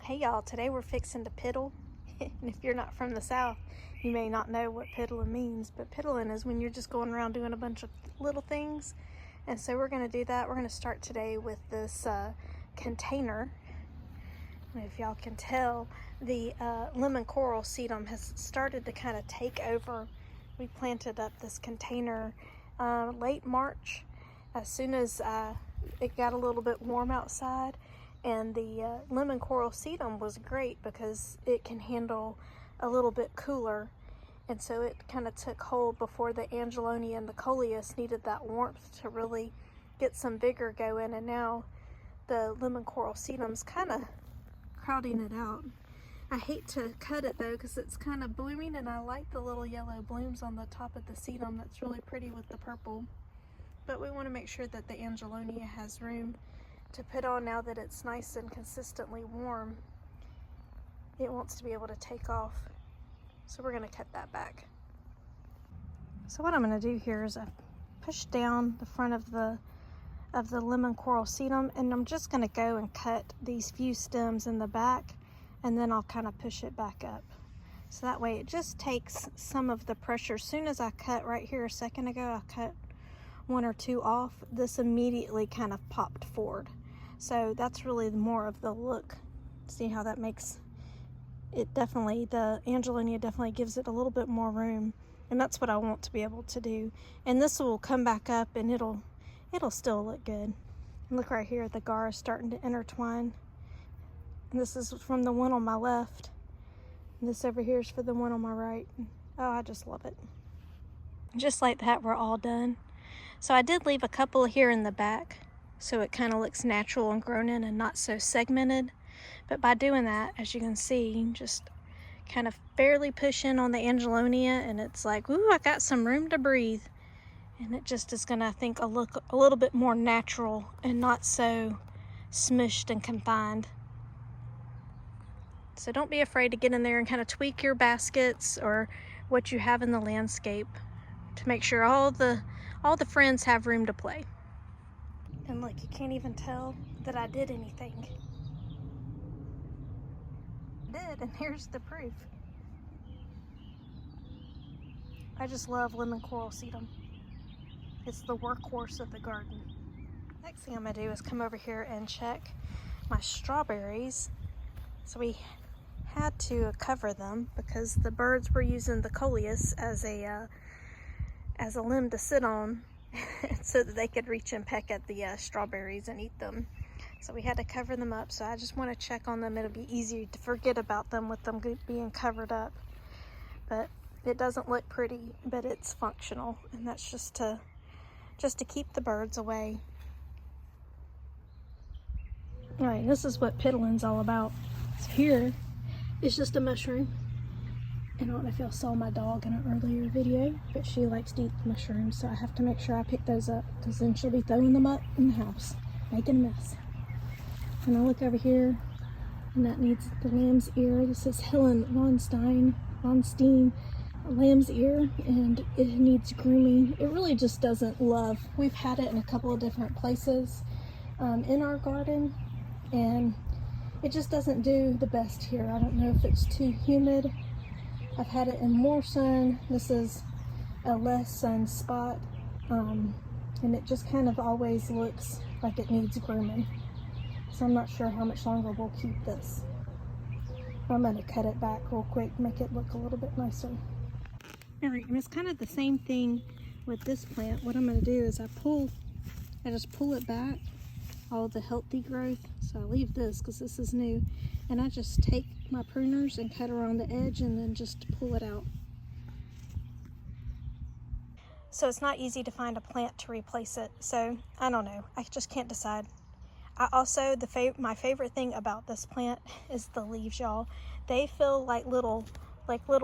Hey y'all, today we're fixing to piddle. And if you're not from the South, you may not know what piddling means, but piddling is when you're just going around doing a bunch of little things. And so we're gonna do that. We're gonna start today with this container. And if y'all can tell, the lemon coral sedum has started to kind of take over. We planted up this container late March, as soon as it got a little bit warm outside. And the lemon coral sedum was great because it can handle a little bit cooler, and so it kind of took hold before the angelonia and the coleus needed that warmth to really get some vigor going. And now the lemon coral sedum's kind of crowding it out. I hate to cut it though because it's kind of blooming, and I like the little yellow blooms on the top of the sedum. That's really pretty with the purple, but we want to make sure that the angelonia has room to put on now that it's nice and consistently warm. It wants to be able to take off, so we're going to cut that back. So what I'm going to do here is I push down the front of the lemon coral sedum, and I'm just going to go and cut these few stems in the back, and then I'll kind of push it back up, so that way it just takes some of the pressure. As soon as I cut right here a second ago, I cut one or two off, this immediately kind of popped forward. So that's really more of the look. See how that makes it, definitely, the angelonia definitely gives it a little bit more room, and that's what I want to be able to do. And this will come back up and it'll still look good. And look right here, the gar is starting to intertwine. And this is from the one on my left. And this over here is for the one on my right. Oh, I just love it. Just like that, we're all done. So I did leave a couple here in the back, so it kind of looks natural and grown in and not so segmented. But by doing that, as you can see, just kind of barely push in on the angelonia, and it's like, ooh, I got some room to breathe. And it just is gonna, I think, look a little bit more natural and not so smushed and confined. So don't be afraid to get in there and kind of tweak your baskets or what you have in the landscape to make sure all the friends have room to play. And look, you can't even tell that I did anything. I did, and here's the proof. I just love lemon coral sedum. It's the workhorse of the garden. Next thing I'm gonna do is come over here and check my strawberries. So we had to cover them because the birds were using the coleus as a limb to sit on so that they could reach and peck at the strawberries and eat them. So we had to cover them up. So I just want to check on them. It'll be easy to forget about them with them being covered up. But it doesn't look pretty, but it's functional, and that's just to keep the birds away. All right, this is what piddling's all about. So here is just a mushroom. And I don't know if y'all saw my dog in an earlier video, but she likes to eat mushrooms, so I have to make sure I pick those up, because then she'll be throwing them up in the house, making a mess. And I look over here, and that needs the lamb's ear. This is Helen von Stein, lamb's ear, and it needs grooming. It really just doesn't love. We've had it in a couple of different places in our garden, and it just doesn't do the best here. I don't know if it's too humid. I've had it in more sun. This is a less sun spot, and it just kind of always looks like it needs grooming. So I'm not sure how much longer we'll keep this. I'm gonna cut it back real quick, make it look a little bit nicer. All right, and it's kind of the same thing with this plant. What I'm gonna do is I just pull it back, all the healthy growth. So I leave this because this is new, and I just take my pruners and cut around the edge and then just pull it out. So it's not easy to find a plant to replace it. So I don't know, I just can't decide. I also, my favorite thing about this plant is the leaves, y'all. They feel like little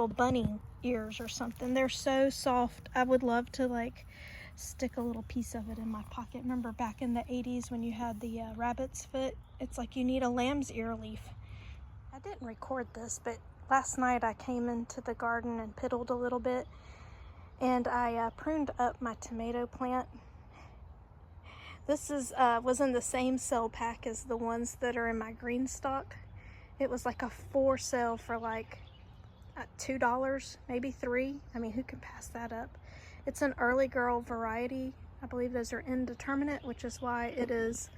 bunny ears or something. They're so soft. I would love to stick a little piece of it in my pocket. Remember back in the 80s when you had the rabbit's foot? It's like you need a lamb's ear leaf. I didn't record this, but last night I came into the garden and piddled a little bit, and I pruned up my tomato plant. This was in the same cell pack as the ones that are in my GreenStalk It was like a for sale for like $2, maybe $3. I mean, who can pass that up? It's an early girl variety. I believe those are indeterminate, which is why it is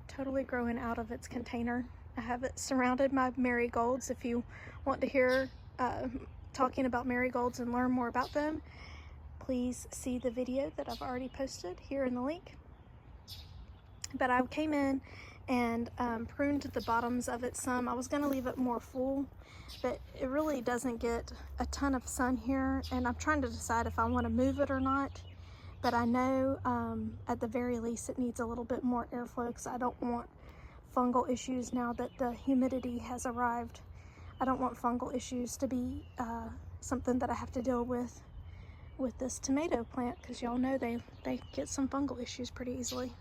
totally growing out of its container. I have it surrounded by marigolds. If you want to hear talking about marigolds and learn more about them, please see the video that I've already posted here in the link. But I came in and pruned the bottoms of it some. I was going to leave it more full, but it really doesn't get a ton of sun here, and I'm trying to decide if I want to move it or not. But I know at the very least it needs a little bit more airflow, because I don't want fungal issues now that the humidity has arrived. I don't want fungal issues to be something that I have to deal with this tomato plant, because y'all know they get some fungal issues pretty easily.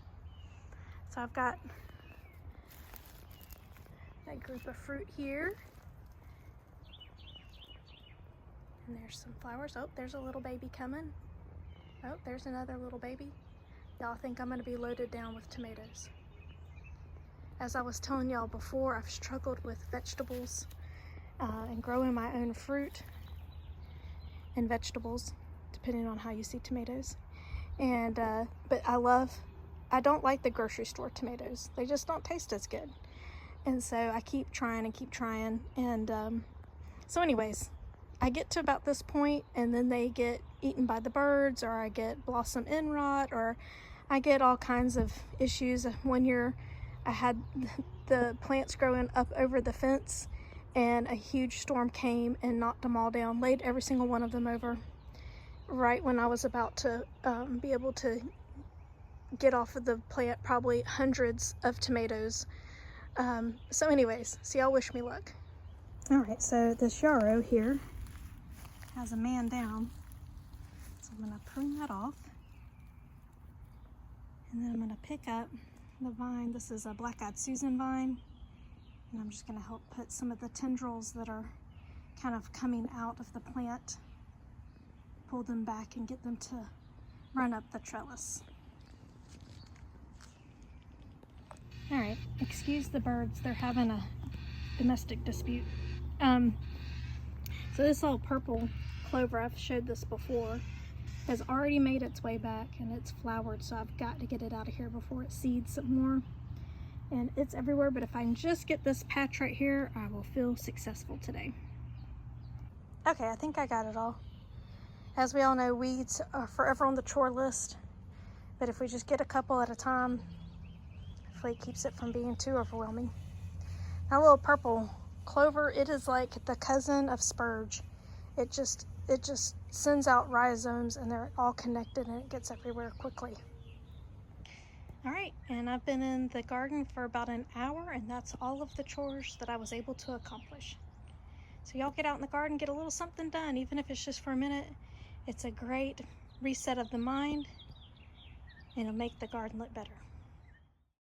So I've got a group of fruit here, and there's some flowers. Oh, there's a little baby coming. Oh, there's another little baby. Y'all think I'm going to be loaded down with tomatoes. As I was telling y'all before, I've struggled with vegetables and growing my own fruit and vegetables, depending on how you see tomatoes. And but I don't like the grocery store tomatoes. They just don't taste as good. And so I keep trying and keep trying. And so anyways, I get to about this point, and then they get eaten by the birds, or I get blossom end rot, or I get all kinds of issues. One year I had the plants growing up over the fence, and a huge storm came and knocked them all down, laid every single one of them over right when I was about to be able to get off of the plant probably hundreds of tomatoes. So anyways, so y'all wish me luck. All right, so this yarrow here has a man down, so I'm gonna prune that off, and then I'm gonna pick up the vine. This is a black-eyed Susan vine, and I'm just gonna help put some of the tendrils that are kind of coming out of the plant, pull them back and get them to run up the trellis. All right, excuse the birds, they're having a domestic dispute. So this little purple clover, I've showed this before, has already made its way back, and it's flowered, so I've got to get it out of here before it seeds some more. And it's everywhere, but if I can just get this patch right here, I will feel successful today. Okay, I think I got it all. As we all know, weeds are forever on the chore list, but if we just get a couple at a time, hopefully it keeps it from being too overwhelming. That little purple clover, it is like the cousin of spurge. It just sends out rhizomes, and they're all connected, and it gets everywhere quickly. All right, and I've been in the garden for about an hour, and that's all of the chores that I was able to accomplish. So y'all get out in the garden, get a little something done, even if it's just for a minute. It's a great reset of the mind, and it'll make the garden look better.